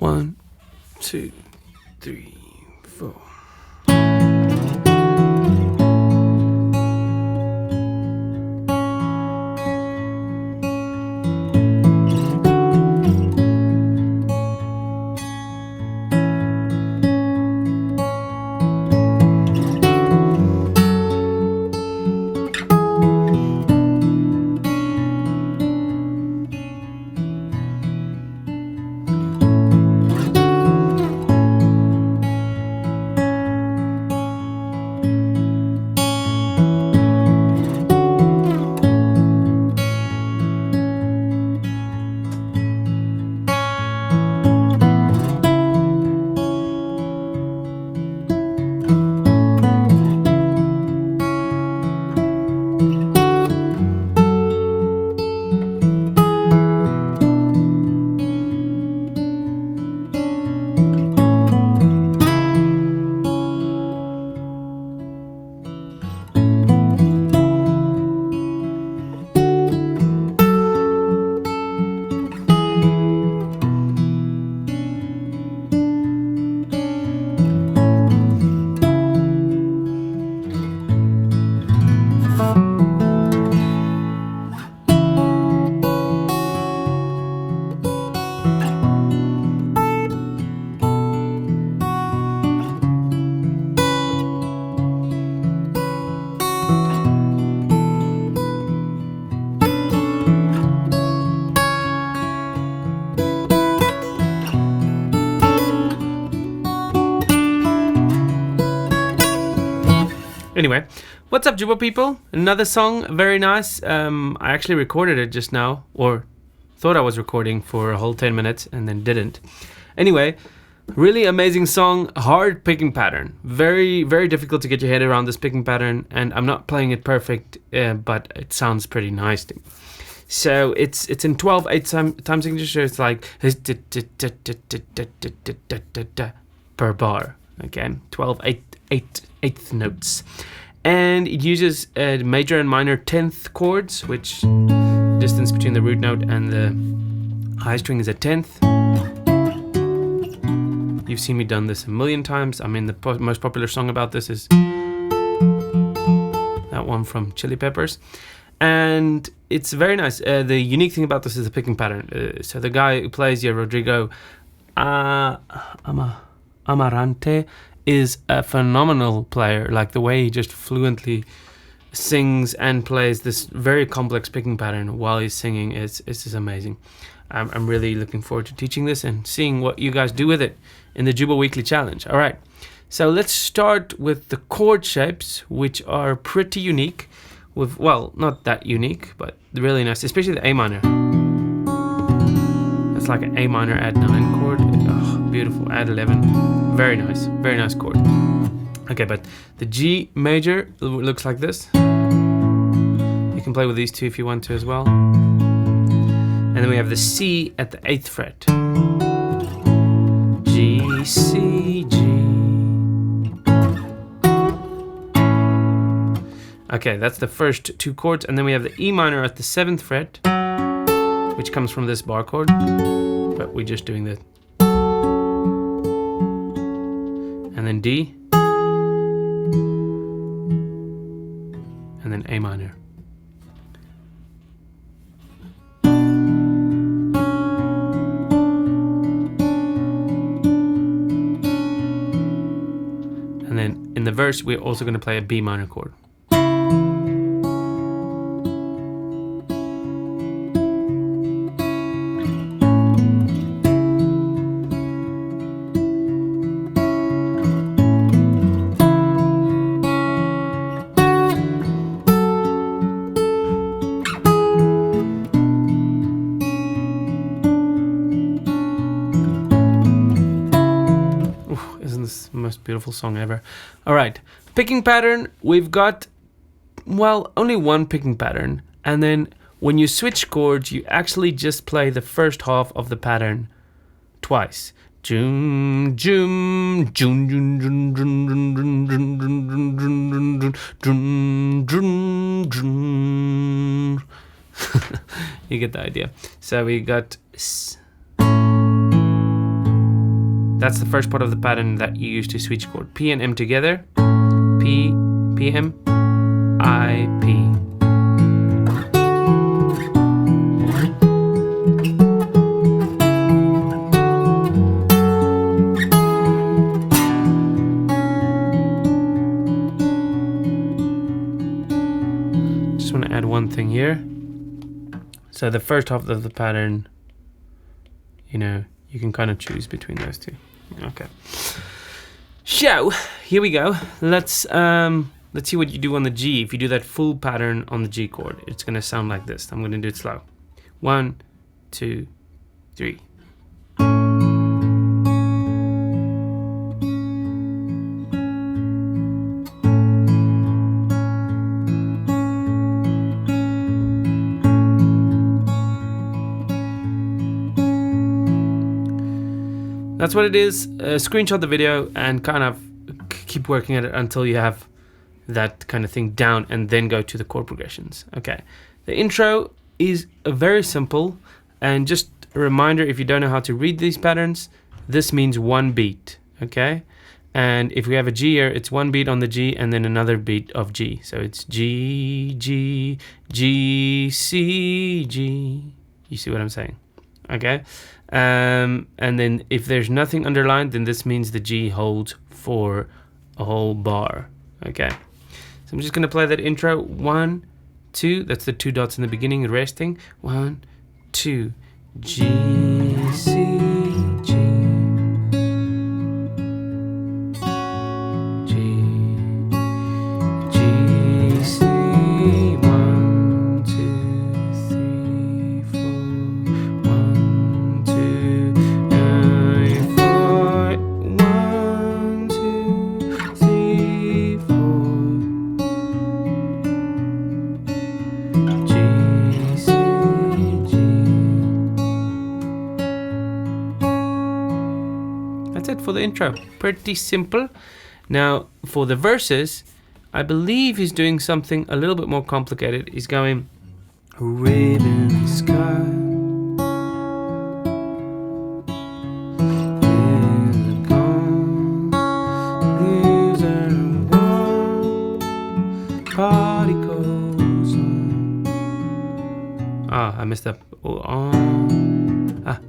1, 2, 3, 4. Anyway, what's up, Jooba people? Another song, very nice. I actually recorded it just now, or thought I was recording for a whole 10 minutes and then didn't. Anyway, really amazing song, hard picking pattern. Very, very difficult to get your head around this picking pattern, and I'm not playing it perfect, but it sounds pretty nice to me. So it's in 12/8 time signature. It's like per bar. Okay, 12/8 notes, and it uses major and minor 10th chords, which distance between the root note and the high string is a 10th. You've seen me done this a million times. I mean, the most popular song about this is that one from Chili Peppers. And it's very nice. The unique thing about this is the picking pattern. So the guy who plays here, Rodrigo Amarante, is a phenomenal player. Like the way he just fluently sings and plays this very complex picking pattern while he's singing, it's just amazing. I'm really looking forward to teaching this and seeing what you guys do with it in the Jooba Weekly Challenge. All right, so let's start with the chord shapes, which are pretty unique. With, well, not that unique, but really nice, especially the A minor. It's like an A minor add 9 chord. Oh, beautiful, add 11. Very nice chord. Okay, but the G major looks like this. You can play with these two if you want to as well. And then we have the C at the 8th fret. G, C, G. Okay, that's the first two chords, and then we have the E minor at the 7th fret, which comes from this bar chord, but we're just doing that. And then D, and then A minor. And then in the verse, we're also going to play a B minor chord. Most beautiful song ever. All right, picking pattern, we've got, well, only one picking pattern, and then when you switch chords, you actually just play the first half of the pattern twice. Jum jum jum jum jum jum jum jum jum jum jum jum. You get the idea. So we got That's the first part of the pattern that you use to switch chord. P and M together. P, P, M, I, P. Just want to add one thing here. So the first half of the pattern, you know, you can kind of choose between those two. Okay. So here we go. Let's see what you do on the G. If you do that full pattern on the G chord, it's gonna sound like this. I'm gonna do it slow. 1, 2, 3. That's what it is. Screenshot the video and kind of keep working at it until you have that kind of thing down, and then go to the chord progressions. Okay. The intro is very simple, and just a reminder, if you don't know how to read these patterns, this means one beat. Okay. And if we have a G here, it's one beat on the G and then another beat of G. So it's G, G, G, C, G. You see what I'm saying? Okay. And then if there's nothing underlined, then this means the G holds for a whole bar. Okay. So I'm just going to play that intro. 1, 2. That's the 2 dots in the beginning, resting. 1, 2. G, C, G. G, G, C. 1, 2, 3, 4. 1, 2, 9, 4. 1, 2, 3, 4. G, C, G. That's it for the intro. Pretty simple. Now for the verses, I believe he's doing something a little bit more complicated. He's going ribbon sky. Party goes on. Ah, I messed up. Oh, on. Ah.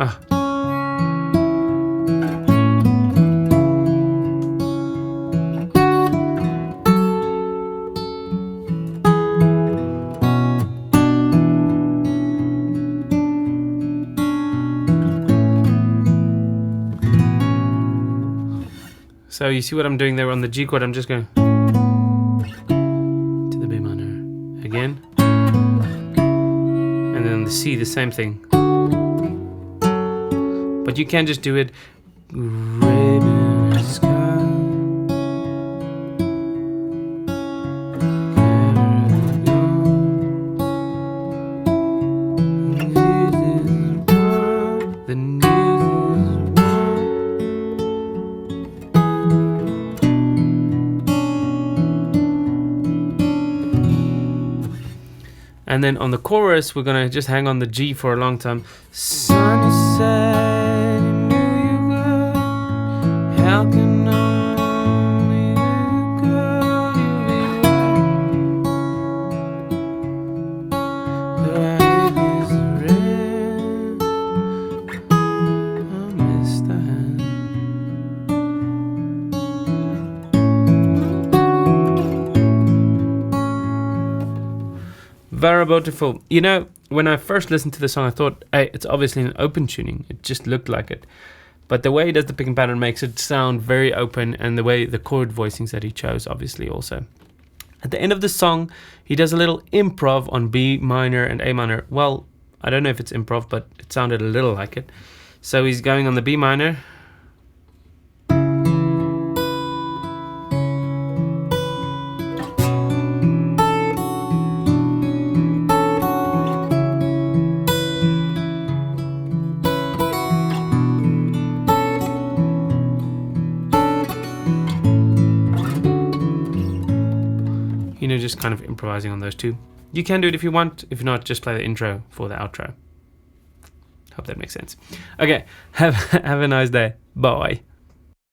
Ah. So you see what I'm doing there on the G chord? I'm just going to the B minor again, and then on the C, the same thing. But you can just do it. Ribbon sky. The news is and then on the chorus, we're gonna just hang on the G for a long time. Sunny side, knew you would. How can only you go? The light is red. I miss the hand. Very beautiful. You know, when I first listened to the song, I thought, hey, it's obviously an open tuning. It just looked like it. But the way he does the picking pattern makes it sound very open, and the way the chord voicings that he chose, obviously, also. At the end of the song, he does a little improv on B minor and A minor. Well, I don't know if it's improv, but it sounded a little like it. So he's going on the B minor. You know, just kind of improvising on those two. You can do it if you want. If not, just play the intro for the outro. Hope that makes sense. Okay, have a nice day. Bye.